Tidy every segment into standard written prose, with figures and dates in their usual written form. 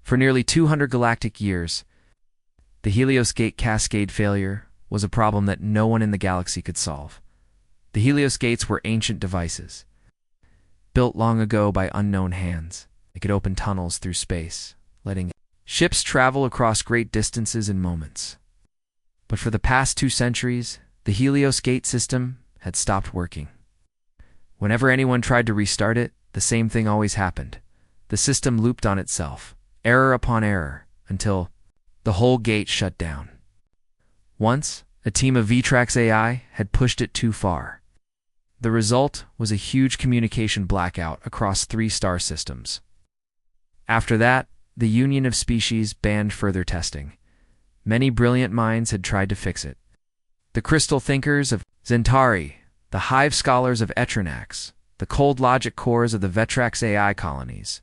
For nearly 200 galactic years, the Helios Gate cascade failure was a problem that no one in the galaxy could solve. The Helios Gates were ancient devices, built long ago by unknown hands. They could open tunnels through space, letting ships travel across great distances in moments. But for the past 2 centuries, the Helios Gate system had stopped working. Whenever anyone tried to restart it, the same thing always happened. The system looped on itself, error upon error, until the whole gate shut down. Once, a team of Vtrax AI had pushed it too far. The result was a huge communication blackout across 3 star systems. After that, the Union of Species banned further testing. Many brilliant minds had tried to fix it. The crystal thinkers of Zentari, the hive scholars of Etronax, the cold logic cores of the Vtrax AI colonies,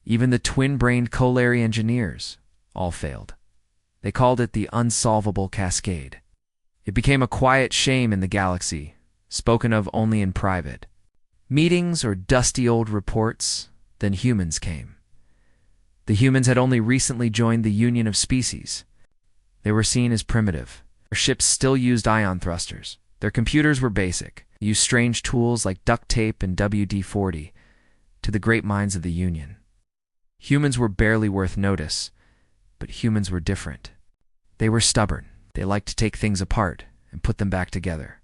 even the twin-brained Kolari engineers, all failed. They called it the unsolvable cascade. It became a quiet shame in the galaxy, spoken of only in private meetings or dusty old reports. Then humans came. The humans had only recently joined the Union of Species. They were seen as primitive. Their ships still used ion thrusters. Their computers were basic, used strange tools like duct tape and WD-40 to the great minds of the Union. Humans were barely worth notice, but humans were different. They were stubborn. They liked to take things apart and put them back together.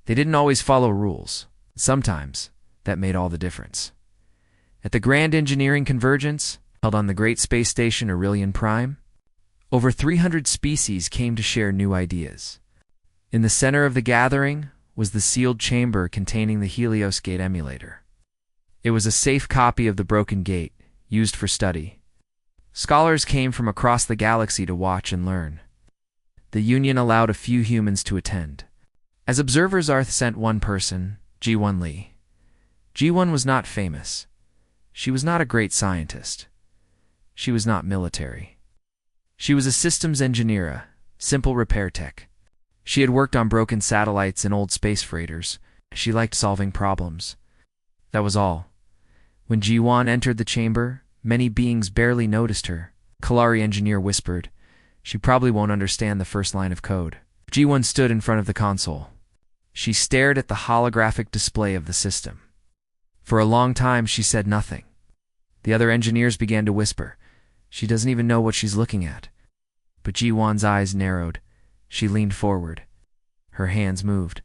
They didn't always follow rules. Sometimes, that made all the difference. At the Grand Engineering Convergence, held on the Great Space Station Aurelian Prime, over 300 species came to share new ideas. In the center of the gathering was the sealed chamber containing the Helios Gate emulator. It was a safe copy of the broken gate, used for study. Scholars came from across the galaxy to watch and learn. The Union allowed a few humans to attend. As observers, Arth sent one person, G1 Lee. G1 was not famous. She was not a great scientist. She was not military. She was a systems engineer, simple repair tech. She had worked on broken satellites and old space freighters. She liked solving problems. That was all. When G1 entered the chamber, many beings barely noticed her. Kolari engineer whispered, "She probably won't understand the first line of code." G1 stood in front of the console. She stared at the holographic display of the system. For a long time, she said nothing. The other engineers began to whisper, "She doesn't even know what she's looking at." But G1's eyes narrowed. She leaned forward. Her hands moved.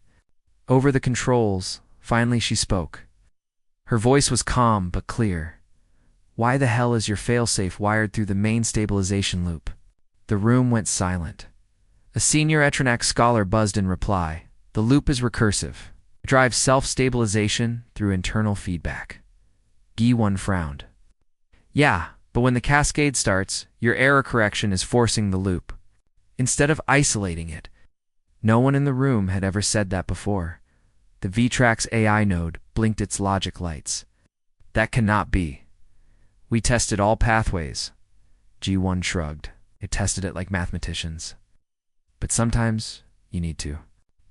Over the controls, finally she spoke. Her voice was calm but clear. "Why the hell is your failsafe wired through the main stabilization loop?" The room went silent. A senior Etronax scholar buzzed in reply. "The loop is recursive. It drives self-stabilization through internal feedback." G1 frowned. "Yeah, but when the cascade starts, your error correction is forcing the loop, instead of isolating it." No one in the room had ever said that before. The Vtrax AI node blinked its logic lights. "That cannot be. We tested all pathways." G1 shrugged. It tested it like mathematicians. But sometimes, you need to.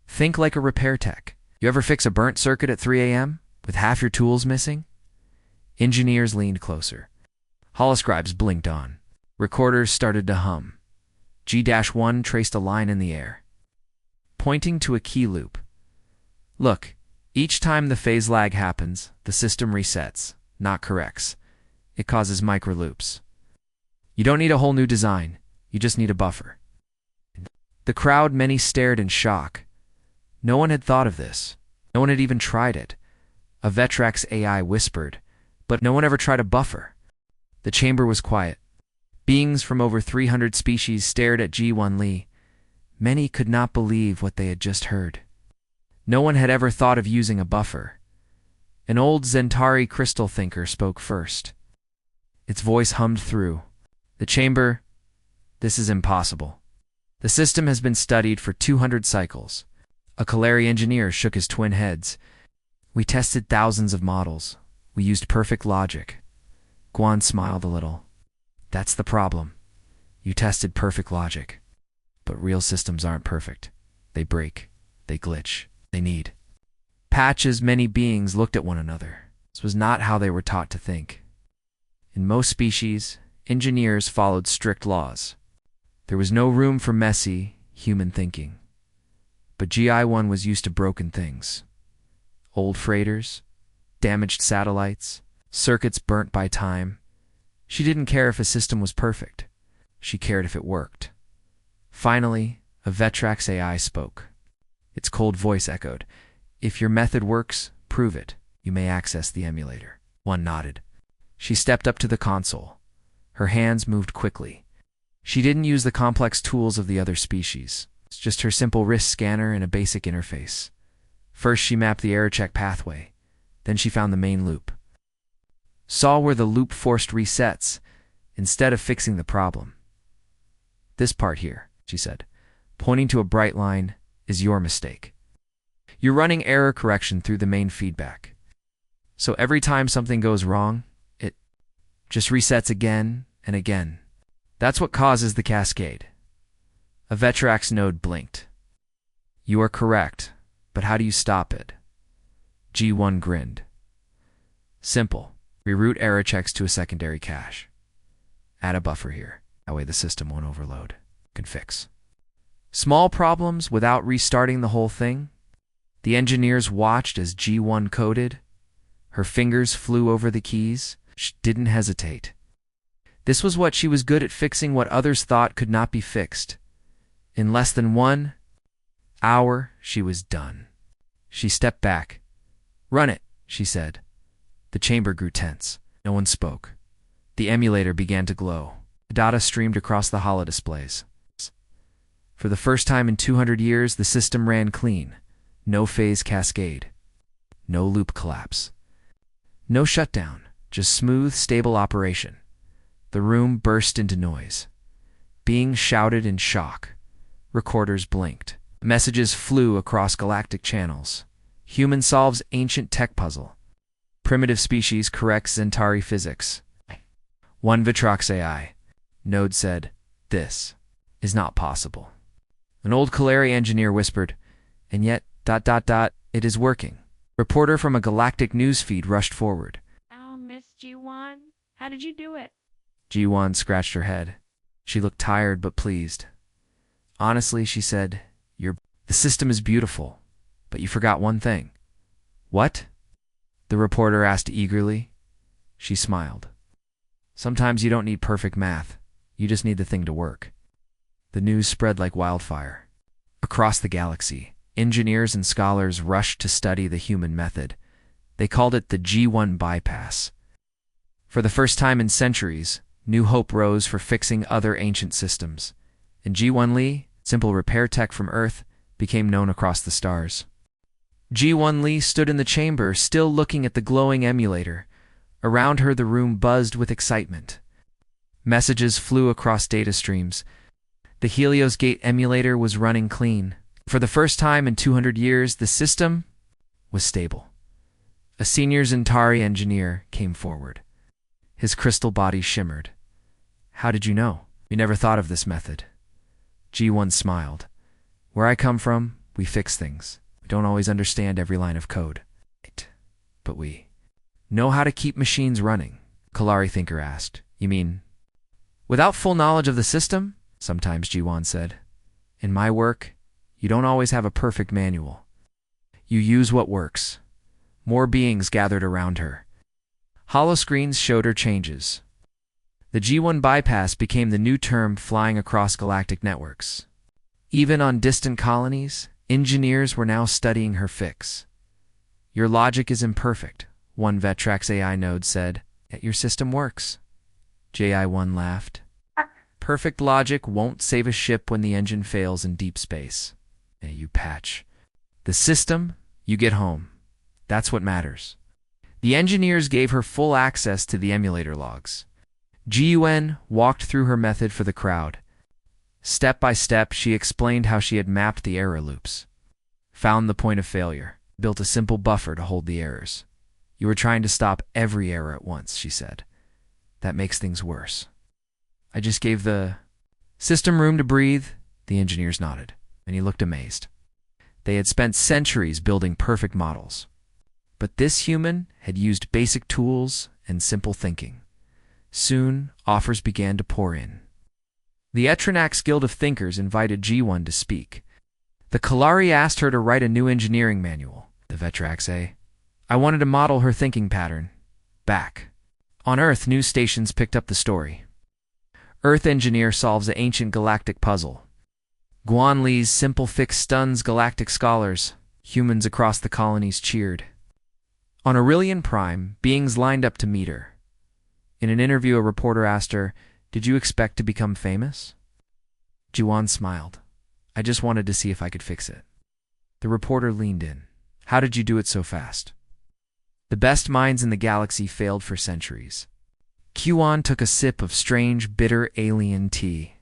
Think like a repair tech. You ever fix a burnt circuit at 3 a.m. with half your tools missing? Engineers leaned closer. Holoscribes blinked on. Recorders started to hum. G-1 traced a line in the air, pointing to a key loop. "Look, each time the phase lag happens, the system resets, not corrects. It causes microloops. You don't need a whole new design. You just need a buffer." The crowd, many stared in shock. No one had thought of this. No one had even tried it. A Vtrax AI whispered, but no one ever tried a buffer. The chamber was quiet. Beings from over 300 species stared at G1 Lee. Many could not believe what they had just heard. No one had ever thought of using a buffer. An old Zentari crystal thinker spoke first. Its voice hummed through the chamber. "This is impossible. The system has been studied for 200 cycles." A Kolari engineer shook his twin heads. "We tested thousands of models. We used perfect logic." Guan smiled a little. "That's the problem. You tested perfect logic. But real systems aren't perfect. They break. They glitch. They need patches." Many beings looked at one another. This was not how they were taught to think. In most species, engineers followed strict laws. There was no room for messy, human thinking. But GI-1 was used to broken things. Old freighters, damaged satellites, circuits burnt by time. She didn't care if a system was perfect. She cared if it worked. Finally, a Vetrax AI spoke. Its cold voice echoed, "If your method works, prove it. You may access the emulator." One nodded. She stepped up to the console. Her hands moved quickly. She didn't use the complex tools of the other species. It's just her simple wrist scanner and a basic interface. First, she mapped the error check pathway. Then she found the main loop. Saw where the loop forced resets, instead of fixing the problem. "This part here," she said, pointing to a bright line, "is your mistake. You're running error correction through the main feedback. So every time something goes wrong, it just resets again and again. That's what causes the cascade." A Vetrax node blinked. "You are correct, but how do you stop it?" G1 grinned. "Simple. Reroute error checks to a secondary cache. Add a buffer here. That way the system won't overload. Can fix small problems without restarting the whole thing." The engineers watched as G1 coded. Her fingers flew over the keys. She didn't hesitate. This was what she was good at, fixing what others thought could not be fixed. In less than 1 hour, she was done. She stepped back. "Run it," she said. The chamber grew tense. No one spoke. The emulator began to glow. Data streamed across the holodisplays. For the first time in 200 years, the system ran clean. No phase cascade. No loop collapse. No shutdown. Just smooth, stable operation. The room burst into noise. Beings shouted in shock. Recorders blinked. Messages flew across galactic channels. Human solves ancient tech puzzle. Primitive species corrects Centauri physics. One Vetrax AI node said, "This is not possible." An old Kalari engineer whispered, "And yet, it is working." Reporter from a galactic news feed rushed forward. "Oh, Miss G1, how did you do it?" G1 scratched her head. She looked tired but pleased. "Honestly," she said, the system is beautiful, but you forgot one thing." "What?" the reporter asked eagerly. She smiled. "Sometimes you don't need perfect math. You just need the thing to work." The news spread like wildfire. Across the galaxy, engineers and scholars rushed to study the human method. They called it the G1 bypass. For the first time in centuries, new hope rose for fixing other ancient systems. And G1 Lee, simple repair tech from Earth, became known across the stars. G1 Lee stood in the chamber, still looking at the glowing emulator. Around her, the room buzzed with excitement. Messages flew across data streams. The Helios Gate emulator was running clean. For the first time in 200 years, the system was stable. A senior Centauri engineer came forward. His crystal body shimmered. "How did you know? We never thought of this method." G1 smiled. "Where I come from, we fix things. We don't always understand every line of code. But we know how to keep machines running." Kalari Thinker asked, "You mean without full knowledge of the system?" "Sometimes," G1 said. "In my work, you don't always have a perfect manual. You use what works." More beings gathered around her. Holoscreens showed her changes. The G1 bypass became the new term flying across galactic networks. Even on distant colonies, engineers were now studying her fix. "Your logic is imperfect," one Vetrax AI node said, "yet your system works." JI1 laughed. "Perfect logic won't save a ship when the engine fails in deep space. Hey, you patch. The system, you get home. That's what matters." The engineers gave her full access to the emulator logs. GUN walked through her method for the crowd. Step by step, she explained how she had mapped the error loops, found the point of failure, built a simple buffer to hold the errors. "You were trying to stop every error at once," she said. "That makes things worse." "I just gave the system room to breathe." The engineers nodded, and he looked amazed. They had spent centuries building perfect models. But this human had used basic tools and simple thinking. Soon, offers began to pour in. The Etronax Guild of Thinkers invited G1 to speak. The Kalari asked her to write a new engineering manual. The Vetrax I wanted to model her thinking pattern. Back. On Earth, news stations picked up the story. Earth engineer solves an ancient galactic puzzle. Guan Li's simple fix stuns galactic scholars. Humans across the colonies cheered. On Aurelian Prime, beings lined up to meet her. In an interview, a reporter asked her, "Did you expect to become famous?" Jiwan smiled. "I just wanted to see if I could fix it." The reporter leaned in. "How did you do it so fast?" The best minds in the galaxy failed for centuries. Qiwan took a sip of strange, bitter alien tea.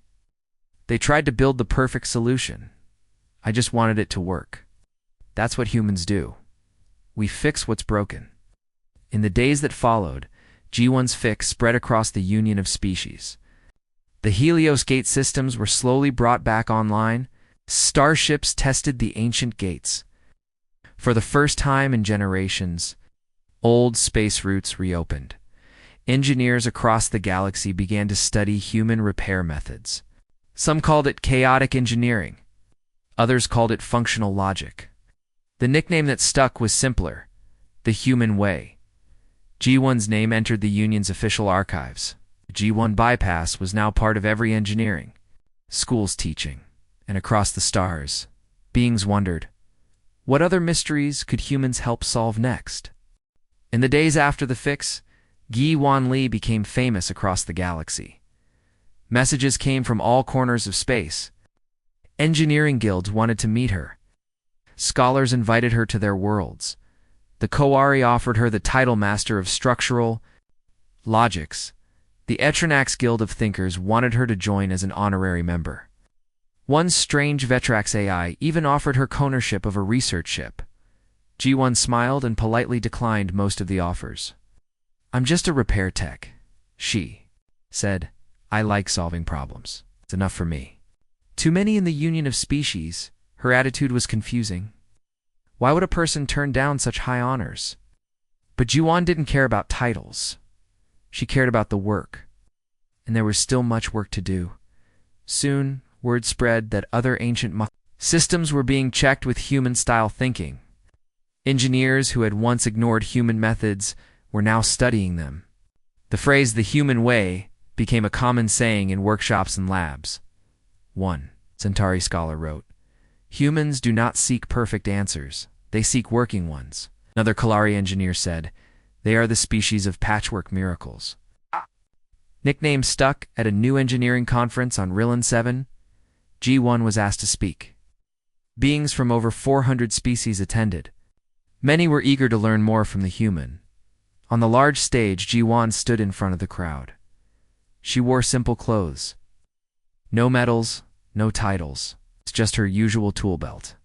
They tried to build the perfect solution. I just wanted it to work. That's what humans do. We fix what's broken. In the days that followed, G1's fix spread across the Union of Species. The Helios Gate systems were slowly brought back online. Starships tested the ancient gates. For the first time in generations, old space routes reopened. Engineers across the galaxy began to study human repair methods. Some called it chaotic engineering. Others called it functional logic. The nickname that stuck was simpler: the human way. G1's name entered the Union's official archives. The G1 bypass was now part of every engineering, school's teaching, and across the stars, beings wondered, what other mysteries could humans help solve next? In the days after the fix, Guan Li became famous across the galaxy. Messages came from all corners of space. Engineering guilds wanted to meet her. Scholars invited her to their worlds. The Koari offered her the title Master of Structural Logics. The Etronax Guild of Thinkers wanted her to join as an honorary member. One strange Vetrax AI even offered her ownership of a research ship. G1 smiled and politely declined most of the offers. "I'm just a repair tech," she said. "I like solving problems. It's enough for me." To many in the Union of Species, her attitude was confusing. Why would a person turn down such high honors? But G1 didn't care about titles. She cared about the work. And there was still much work to do. Soon, word spread that other ancient systems were being checked with human-style thinking. Engineers who had once ignored human methods were now studying them. The phrase "the human way" became a common saying in workshops and labs. One Centauri scholar wrote, "Humans do not seek perfect answers, they seek working ones." Another Kalari engineer said, "They are the species of patchwork miracles." Nickname stuck at a new engineering conference on Rillan 7, G1 was asked to speak. Beings from over 400 species attended. Many were eager to learn more from the human. On the large stage, G1 stood in front of the crowd. She wore simple clothes. No medals, no titles. It's just her usual tool belt.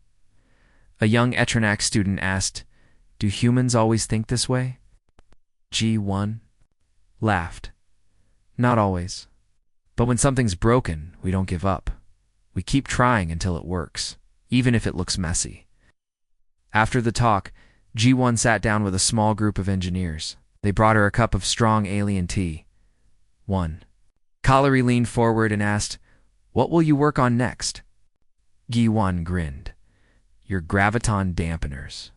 A young Etronax student asked, "Do humans always think this way?" G1 laughed. "Not always. But when something's broken, we don't give up. We keep trying until it works, even if it looks messy." After the talk, G1 sat down with a small group of engineers. They brought her a cup of strong alien tea. One Kalari leaned forward and asked, "What will you work on next?" G1 grinned. "Your graviton dampeners."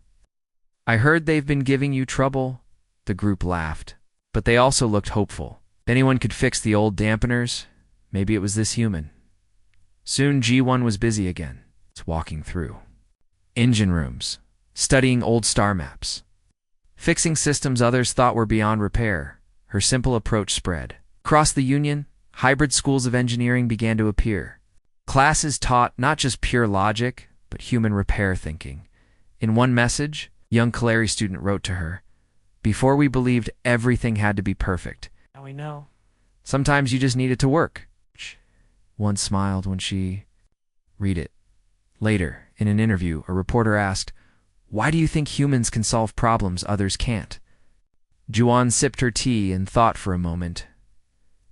"I heard they've been giving you trouble." The group laughed, but they also looked hopeful. If anyone could fix the old dampeners, maybe it was this human. Soon G1 was busy again, walking through engine rooms, studying old star maps, fixing systems others thought were beyond repair. Her simple approach spread. Across the Union, hybrid schools of engineering began to appear. Classes taught not just pure logic, but human repair thinking. In one message, a young Kalari student wrote to her, "Before we believed everything had to be perfect. Now we know. Sometimes you just need it to work." One smiled when she read it. Later, in an interview, a reporter asked, "Why do you think humans can solve problems others can't?" Juan sipped her tea and thought for a moment.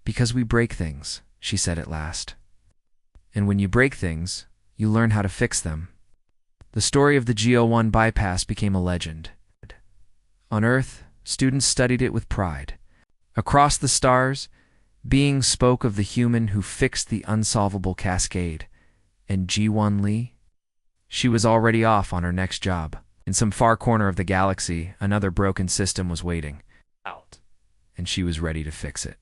"Because we break things," she said at last. "And when you break things, you learn how to fix them." The story of the G01 bypass became a legend. On Earth, students studied it with pride. Across the stars, beings spoke of the human who fixed the unsolvable cascade. And Ji-Won Lee? She was already off on her next job. In some far corner of the galaxy, another broken system was waiting out, and she was ready to fix it.